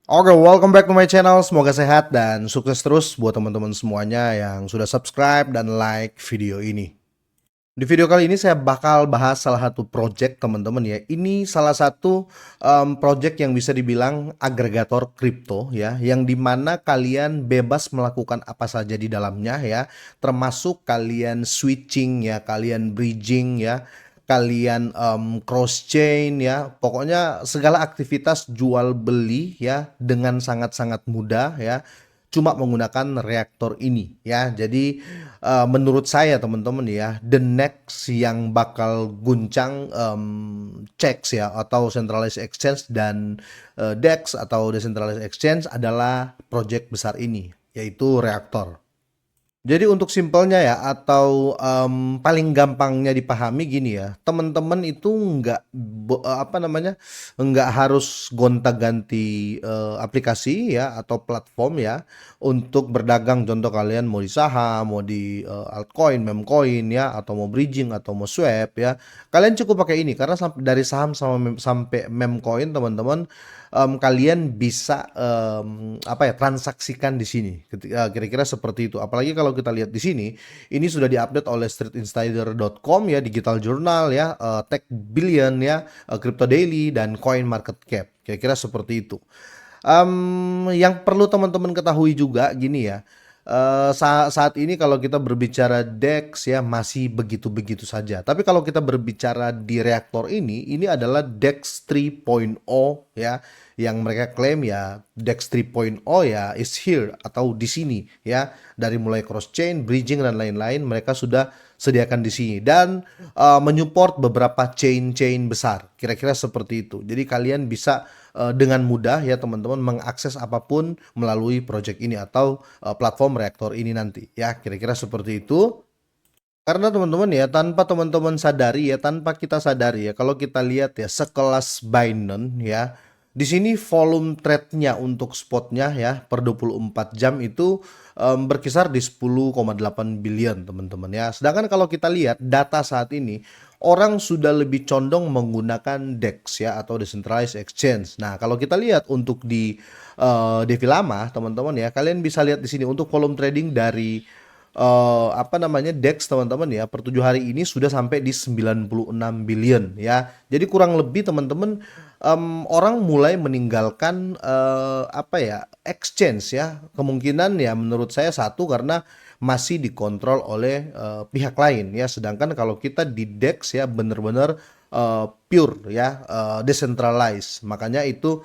Oke, welcome back to my channel. Semoga sehat dan sukses terus buat teman-teman semuanya yang sudah subscribe dan like video ini. Di video kali ini saya bakal bahas salah satu project teman-teman ya. Ini salah satu project yang bisa dibilang agregator kripto ya, yang dimana kalian bebas melakukan apa saja di dalamnya ya, termasuk kalian switching ya, kalian bridging ya, kalian cross chain ya, pokoknya segala aktivitas jual beli ya dengan sangat-sangat mudah ya, cuma menggunakan reaktor ini ya. Jadi menurut saya teman-teman ya, the next yang bakal guncang CEX ya atau centralized exchange dan DEX atau decentralized exchange adalah project besar ini, yaitu reaktor. Jadi untuk simpelnya ya atau paling gampangnya dipahami gini ya, teman-teman itu apa namanya, nggak harus gonta-ganti aplikasi ya atau platform ya untuk berdagang. Contoh kalian mau di saham, mau di altcoin, memecoin ya, atau mau bridging atau mau swap ya. Kalian cukup pakai ini karena dari saham sampai memecoin teman-teman, kalian bisa apa ya, transaksikan di sini. Kira-kira seperti itu. Apalagi kalau kita lihat di sini, ini sudah diupdate oleh streetinsider.com ya, Digital Journal ya, Tech Billion ya, Crypto Daily dan Coin Market Cap. Kira-kira seperti itu. Yang perlu teman-teman ketahui juga gini ya, saat ini kalau kita berbicara DEX ya masih begitu-begitu saja. Tapi kalau kita berbicara di reaktor ini adalah DEX 3.0 ya, yang mereka klaim ya DEX 3.0 ya is here atau di sini ya. Dari mulai cross chain, bridging dan lain-lain mereka sudah sediakan di sini dan menyupport beberapa chain-chain besar. Kira-kira seperti itu. Jadi kalian bisa dengan mudah ya teman-teman mengakses apapun melalui project ini atau platform reaktor ini nanti ya, kira-kira seperti itu. Karena teman-teman ya, tanpa teman-teman sadari ya, tanpa kita sadari ya, kalau kita lihat ya sekelas Binance ya, di sini volume trade-nya untuk spotnya ya per 24 jam itu berkisar di 10,8 billion teman-teman ya. Sedangkan kalau kita lihat data saat ini, orang sudah lebih condong menggunakan DEX ya atau decentralized exchange. Nah, kalau kita lihat untuk di Devi lama teman-teman ya, kalian bisa lihat di sini untuk volume trading dari apa namanya, DEX teman-teman ya, per 7 hari ini sudah sampai di 96 billion ya. Jadi kurang lebih teman-teman, orang mulai meninggalkan apa ya, exchange ya. Kemungkinan ya menurut saya satu karena masih dikontrol oleh pihak lain ya. Sedangkan kalau kita di DEX ya benar-benar pure ya, decentralized. Makanya itu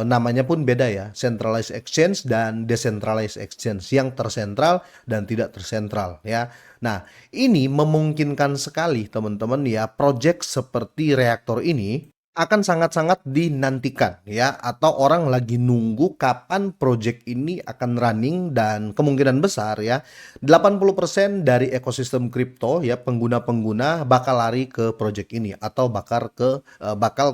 namanya pun beda ya, centralized exchange dan decentralized exchange, yang tersentral dan tidak tersentral ya. Nah, ini memungkinkan sekali teman-teman ya, project seperti reaktor ini akan sangat-sangat dinantikan ya, atau orang lagi nunggu kapan project ini akan running. Dan kemungkinan besar ya 80% dari ekosistem kripto ya, pengguna-pengguna bakal lari ke project ini atau bakal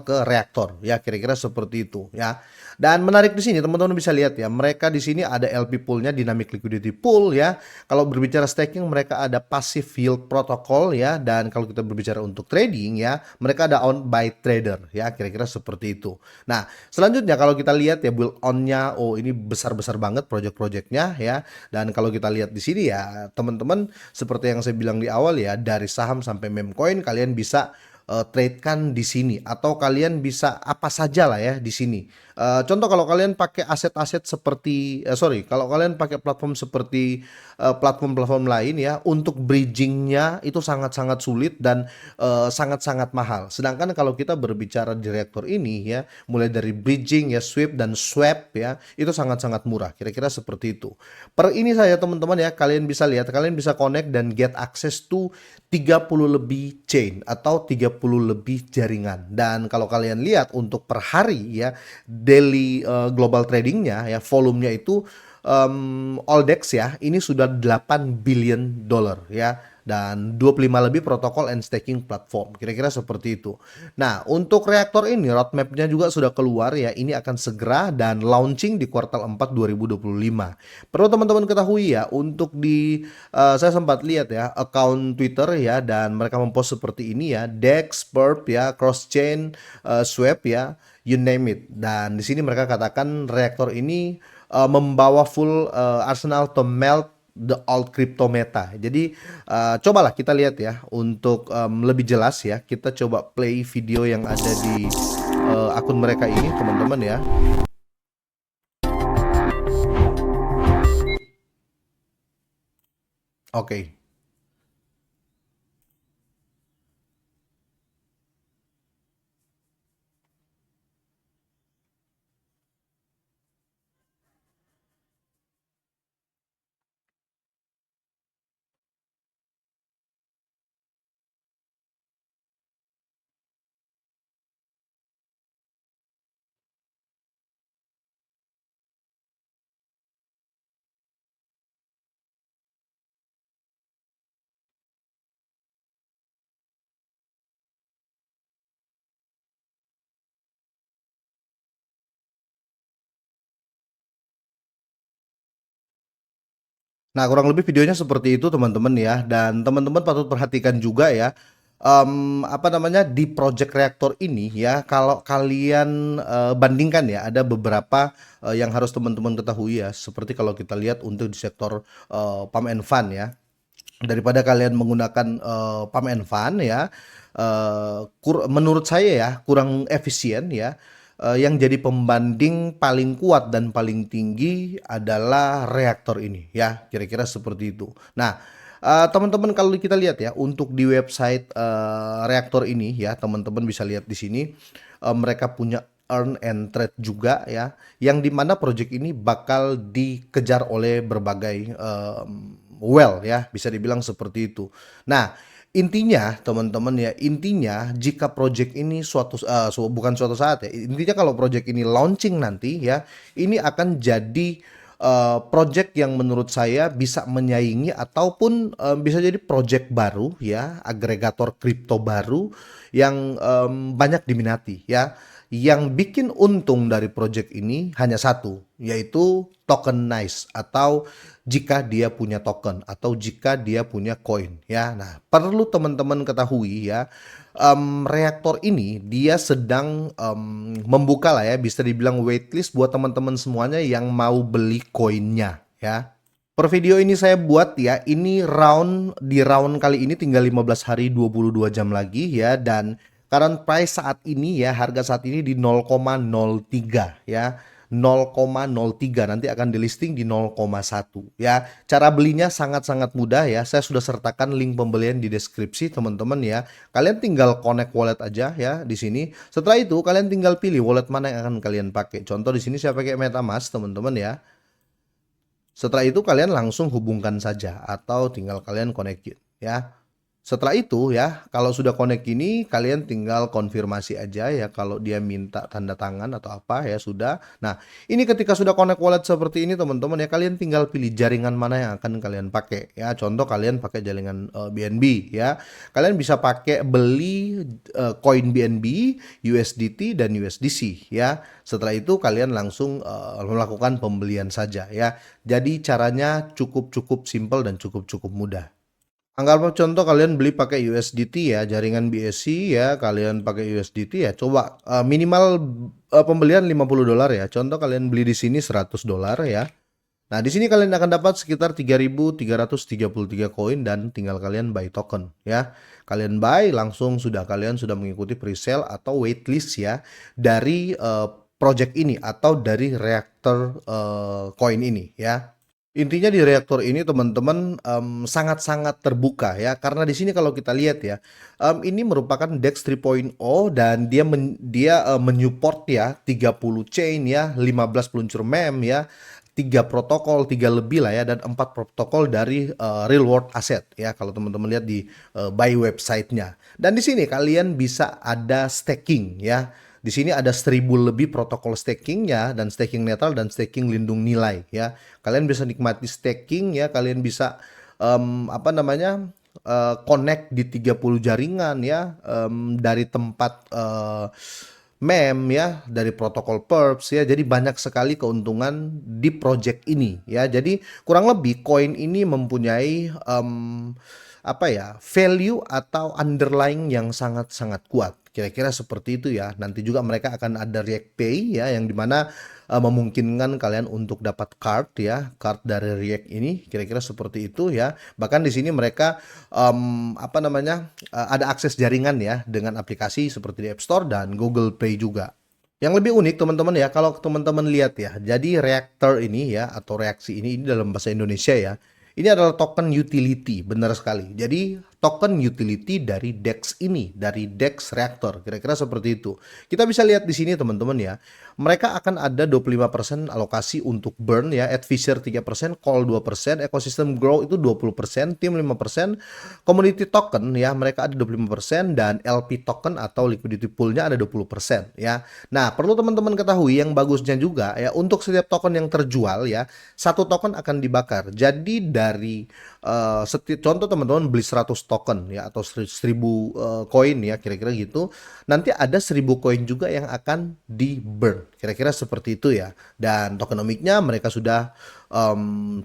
ke reaktor ya, kira-kira seperti itu ya. Dan menarik di sini teman-teman bisa lihat ya, mereka di sini ada LP poolnya, dynamic liquidity pool ya. Kalau berbicara staking mereka ada passive yield protocol ya, dan kalau kita berbicara untuk trading ya, mereka ada on by trader ya, kira-kira seperti itu. Nah, selanjutnya kalau kita lihat ya build on-nya, oh ini besar-besar banget project-projectnya ya. Dan kalau kita lihat di sini ya, teman-teman seperti yang saya bilang di awal ya, dari saham sampai meme coin kalian bisa trade kan di sini, atau kalian bisa apa saja lah ya di sini. Contoh kalau kalian pakai aset-aset seperti sorry, kalau kalian pakai platform seperti platform-platform lain ya, untuk bridgingnya itu sangat-sangat sulit dan sangat-sangat mahal. Sedangkan kalau kita berbicara di reaktor ini ya, mulai dari bridging ya, sweep dan swap ya, itu sangat-sangat murah. Kira-kira seperti itu. Per ini saya teman-teman ya, kalian bisa lihat, kalian bisa connect dan get access to 30 lebih chain atau 30 lebih jaringan. Dan kalau kalian lihat untuk per hari ya, daily global tradingnya ya, volumenya itu all DEX ya, ini sudah 8 billion dollar ya. dan 25 lebih protokol and staking platform. Kira-kira seperti itu. Nah, untuk reaktor ini roadmap-nya juga sudah keluar ya. Ini akan segera dan launching di kuartal 4 2025. Perlu teman-teman ketahui ya, untuk di saya sempat lihat ya akun Twitter ya, dan mereka mempost seperti ini ya, DEX, Perp ya, cross chain, swap ya, you name it. Dan di sini mereka katakan reaktor ini membawa full arsenal to melt the old crypto meta. Jadi cobalah kita lihat ya untuk lebih jelas ya. Kita coba play video yang ada di akun mereka ini teman-teman ya. Oke. Nah, kurang lebih videonya seperti itu teman-teman ya, dan teman-teman patut perhatikan juga ya, apa namanya, di project reaktor ini ya, kalau kalian bandingkan ya, ada beberapa yang harus teman-teman ketahui ya, seperti kalau kita lihat untuk di sektor pump and fund ya, daripada kalian menggunakan pump and fund ya, menurut saya ya kurang efisien ya. Yang jadi pembanding paling kuat dan paling tinggi adalah reaktor ini ya, kira-kira seperti itu. Nah, teman-teman kalau kita lihat ya untuk di website reaktor ini ya, teman-teman bisa lihat di sini mereka punya earn and trade juga ya, yang dimana project ini bakal dikejar oleh berbagai well ya, bisa dibilang seperti itu. Nah, intinya teman-teman ya, intinya jika project ini bukan suatu saat ya, intinya kalau project ini launching nanti ya, ini akan jadi project yang menurut saya bisa menyaingi ataupun bisa jadi project baru ya, agregator kripto baru yang banyak diminati ya. Yang bikin untung dari project ini hanya satu, yaitu tokenize, atau jika dia punya token atau jika dia punya koin ya. Nah, perlu teman-teman ketahui ya, reaktor ini dia sedang membuka lah ya, bisa dibilang waitlist buat teman-teman semuanya yang mau beli koinnya ya. Per video ini saya buat ya, ini round kali ini tinggal 15 hari 22 jam lagi ya, dan current price saat ini ya, harga saat ini di 0,03 ya. 0,03 nanti akan di listing di 0,1 ya. Cara belinya sangat-sangat mudah ya. Saya sudah sertakan link pembelian di deskripsi teman-teman ya. Kalian tinggal connect wallet aja ya di sini. Setelah itu kalian tinggal pilih wallet mana yang akan kalian pakai. Contoh di sini saya pakai MetaMask teman-teman ya. Setelah itu kalian langsung hubungkan saja atau tinggal kalian connect ya. Setelah itu ya, kalau sudah connect ini kalian tinggal konfirmasi aja ya, kalau dia minta tanda tangan atau apa ya sudah. Nah, ini ketika sudah connect wallet seperti ini teman-teman ya, kalian tinggal pilih jaringan mana yang akan kalian pakai ya. Contoh kalian pakai jaringan BNB ya. Kalian bisa pakai beli koin BNB, USDT dan USDC ya. Setelah itu kalian langsung melakukan pembelian saja ya. Jadi caranya cukup simple dan cukup mudah. Anggaplah contoh kalian beli pakai USDT ya, jaringan BSC ya, kalian pakai USDT ya, coba minimal pembelian $50 ya. Contoh kalian beli di sini $100 ya. Nah, di sini kalian akan dapat sekitar 3.333 koin dan tinggal kalian buy token ya. Kalian buy langsung kalian sudah mengikuti presale atau waitlist ya dari project ini atau dari reaktor koin ini ya. Intinya di reaktor ini teman-teman sangat-sangat terbuka ya, karena di sini kalau kita lihat ya, ini merupakan DEX 3.0 dan dia menyupport ya 30 chain ya, 15 peluncur mem ya, 3 protokol, 3 lebih lah ya, dan 4 protokol dari real world asset ya, kalau teman-teman lihat di buy websitenya. Dan di sini kalian bisa ada staking ya. Di sini ada 1000 lebih protokol stakingnya, dan staking netral dan staking lindung nilai ya. Kalian bisa nikmati staking ya, kalian bisa apa namanya, connect di 30 jaringan ya, dari tempat MEM ya, dari protokol perps ya. Jadi banyak sekali keuntungan di project ini ya. Jadi kurang lebih koin ini mempunyai apa ya, value atau underlying yang sangat-sangat kuat. Kira-kira seperti itu ya. Nanti juga mereka akan ada React Pay ya, yang dimana memungkinkan kalian untuk dapat card ya, card dari React ini. Kira-kira seperti itu ya. Bahkan di sini mereka apa namanya, ada akses jaringan ya dengan aplikasi seperti di App Store dan Google Play juga. Yang lebih unik teman-teman ya, kalau teman-teman lihat ya, jadi reaktor ini ya, atau reaksi ini dalam bahasa Indonesia ya, ini adalah token utility, benar sekali. Jadi token utility dari DEX ini, dari DEX reaktor, kira-kira seperti itu. Kita bisa lihat di sini teman-teman ya, mereka akan ada 25% alokasi untuk burn ya, add Fisher 3%, call 2%, ecosystem grow itu 20%, team 5%, community token ya, mereka ada 25%, dan LP token atau liquidity poolnya ada 20% ya. Nah, perlu teman-teman ketahui yang bagusnya juga ya, untuk setiap token yang terjual ya, satu token akan dibakar. Jadi dari contoh teman-teman beli 100 token ya, atau 1000 koin ya, kira-kira gitu. Nanti ada 1000 koin juga yang akan di burn. Kira-kira seperti itu ya. Dan tokenomiknya mereka sudah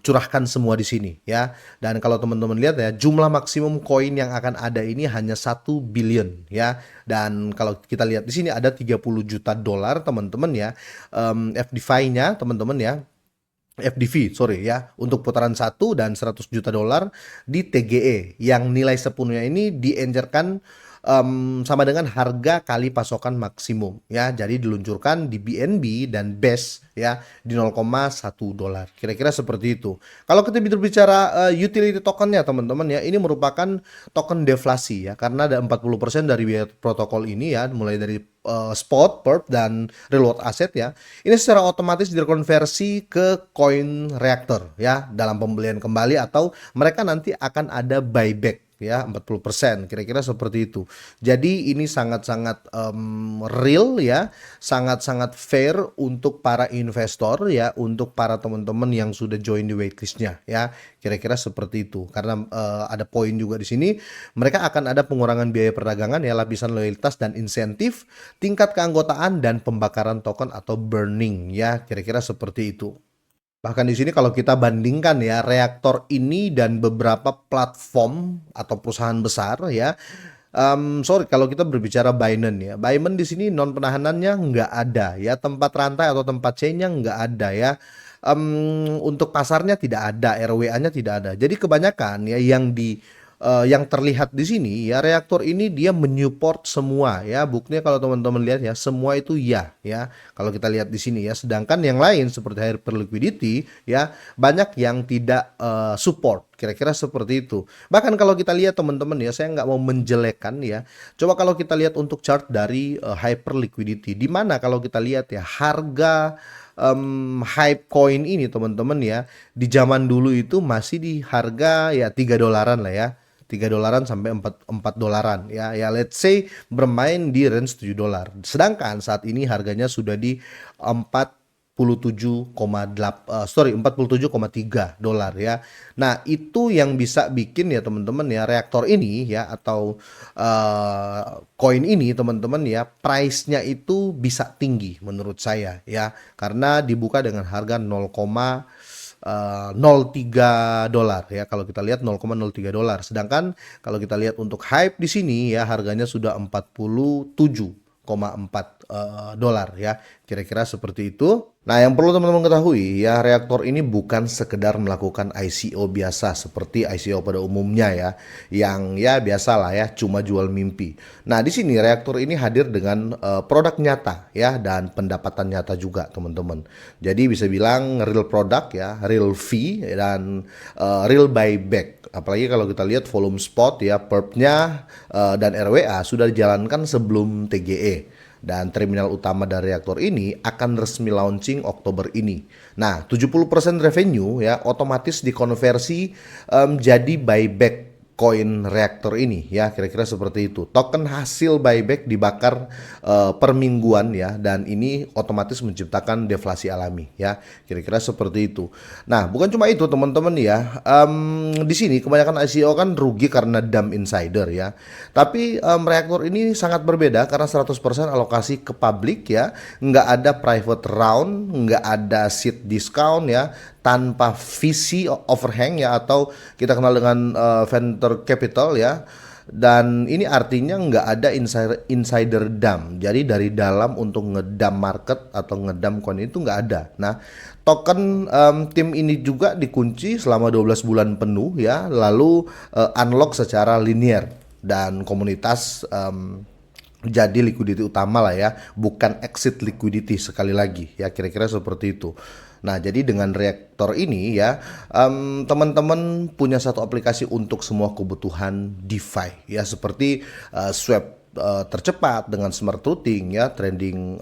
curahkan semua di sini ya. Dan kalau teman-teman lihat ya, jumlah maksimum koin yang akan ada ini hanya 1 billion ya. Dan kalau kita lihat di sini ada 30 juta dolar teman-teman ya. FDV-nya teman-teman ya. FDV, sorry ya, untuk putaran 1 dan 100 juta dolar di TGE yang nilai sepenuhnya ini diencerkan sama dengan harga kali pasokan maksimum ya. Jadi diluncurkan di BNB dan BES ya di 0,1 dolar. Kira-kira seperti itu. Kalau kita berbicara utility tokennya teman-teman ya, ini merupakan token deflasi ya, karena ada 40% dari biaya protokol ini ya, mulai dari spot, perp, dan reload aset ya. Ini secara otomatis direkonversi ke koin reaktor ya dalam pembelian kembali, atau mereka nanti akan ada buyback ya 40%, kira-kira seperti itu. Jadi ini sangat-sangat real ya, sangat-sangat fair untuk para investor ya, untuk para teman-teman yang sudah join di waitlistnya ya, kira-kira seperti itu. Karena ada poin juga di sini, mereka akan ada pengurangan biaya perdagangan ya, lapisan loyalitas dan insentif, tingkat keanggotaan, dan pembakaran token atau burning ya, kira-kira seperti itu. Bahkan di sini kalau kita bandingkan ya, reaktor ini dan beberapa platform atau perusahaan besar ya, sorry kalau kita berbicara Binance ya, Binance di sini non penahanannya nggak ada ya, tempat rantai atau tempat chainnya nggak ada ya. Untuk pasarnya tidak ada, RWA-nya tidak ada. Jadi kebanyakan ya yang terlihat di sini ya, reaktor ini dia menyupport semua ya. Buktinya kalau teman-teman lihat ya, semua itu ya. Kalau kita lihat di sini ya, sedangkan yang lain seperti Hyperliquidity ya, banyak yang tidak support. Kira-kira seperti itu. Bahkan kalau kita lihat teman-teman ya, saya nggak mau menjelekkan ya. Coba kalau kita lihat untuk chart dari Hyperliquidity, di mana kalau kita lihat ya, harga hype coin ini teman-teman ya, di zaman dulu itu masih di harga ya 3 dolaran lah ya, 3 dolaran sampai 4 dolaran ya, let's say bermain di range 7 dolar. Sedangkan saat ini harganya sudah di 47,3 dolar ya. Nah, itu yang bisa bikin ya teman-teman ya, reaktor ini ya, atau koin ini teman-teman ya, price-nya itu bisa tinggi menurut saya ya, karena dibuka dengan harga 0,03 dolar ya. Kalau kita lihat 0,03 dolar. Sedangkan kalau kita lihat untuk hype di sini ya, harganya sudah 47,4 dolar ya. Kira-kira seperti itu. Nah, yang perlu teman-teman ketahui ya, reaktor ini bukan sekedar melakukan ICO biasa seperti ICO pada umumnya ya, yang ya biasalah ya, cuma jual mimpi. Nah, di sini reaktor ini hadir dengan produk nyata ya, dan pendapatan nyata juga teman-teman. Jadi bisa bilang real product ya, real fee, dan real buyback. Apalagi kalau kita lihat volume spot ya, perpnya dan RWA sudah dijalankan sebelum TGE. Dan terminal utama dari reaktor ini akan resmi launching Oktober ini. Nah, 70% revenue ya otomatis dikonversi jadi buyback koin reaktor ini ya, kira-kira seperti itu. Token hasil buyback dibakar per mingguan ya, dan ini otomatis menciptakan deflasi alami ya, kira-kira seperti itu. Nah, bukan cuma itu teman-teman ya. Di sini kebanyakan ICO kan rugi karena dump insider ya. Tapi reaktor ini sangat berbeda karena 100% alokasi ke publik ya, nggak ada private round, nggak ada seed discount ya, tanpa VC overhang ya, atau kita kenal dengan venture capital ya. Dan ini artinya nggak ada insider dump. Jadi dari dalam untuk ngedump market atau ngedump coin itu nggak ada. Nah, token tim ini juga dikunci selama 12 bulan penuh ya, lalu unlock secara linear, dan komunitas jadi liquidity utama lah ya, bukan exit liquidity sekali lagi ya, kira-kira seperti itu. Nah, jadi dengan reaktor ini ya, teman-teman punya satu aplikasi untuk semua kebutuhan DeFi ya, seperti swap tercepat dengan smart routing ya, trading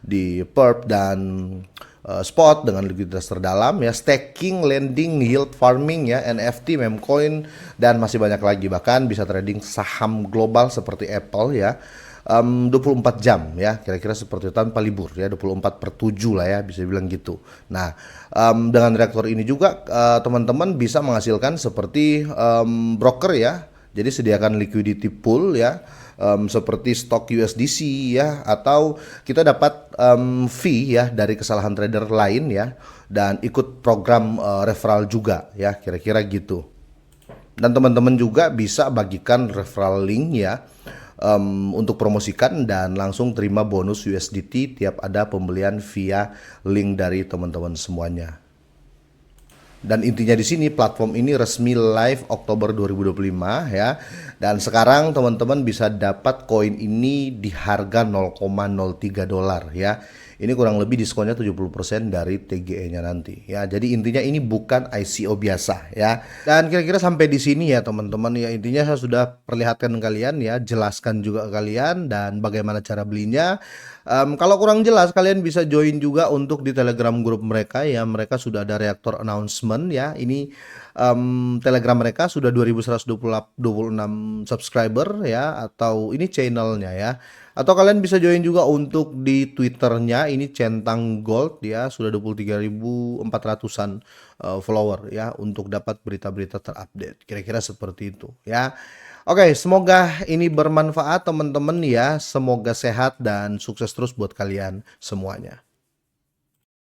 di perp dan spot dengan likuiditas terdalam ya, staking, lending, yield farming ya, NFT, memcoin, dan masih banyak lagi. Bahkan bisa trading saham global seperti Apple ya, 24 jam ya, kira-kira seperti itu, tanpa libur ya, 24/7 lah ya, bisa bilang gitu. Nah, dengan reaktor ini juga teman-teman bisa menghasilkan seperti broker ya, jadi sediakan liquidity pool ya, seperti stok USDC ya, atau kita dapat fee ya dari kesalahan trader lain ya, dan ikut program referral juga ya, kira-kira gitu. Dan teman-teman juga bisa bagikan referral link ya, untuk promosikan dan langsung terima bonus USDT tiap ada pembelian via link dari teman-teman semuanya. Dan intinya di sini platform ini resmi live Oktober 2025 ya. Dan sekarang teman-teman bisa dapat koin ini di harga 0,03 dolar ya. Ini kurang lebih diskonnya 70% dari TGE-nya nanti ya. Jadi intinya ini bukan ICO biasa ya. Dan kira-kira sampai di sini ya teman-teman ya. Intinya saya sudah perlihatkan kalian ya, jelaskan juga kalian dan bagaimana cara belinya. Kalau kurang jelas kalian bisa join juga untuk di Telegram grup mereka ya. Mereka sudah ada reaktor announcement ya. Ini Telegram mereka sudah 2126 subscriber ya, atau ini channelnya ya. Atau kalian bisa join juga untuk di Twitternya, ini Centang Gold ya, sudah 23.400-an follower ya, untuk dapat berita-berita terupdate. Kira-kira seperti itu ya. Oke, semoga ini bermanfaat teman-teman ya. Semoga sehat dan sukses terus buat kalian semuanya.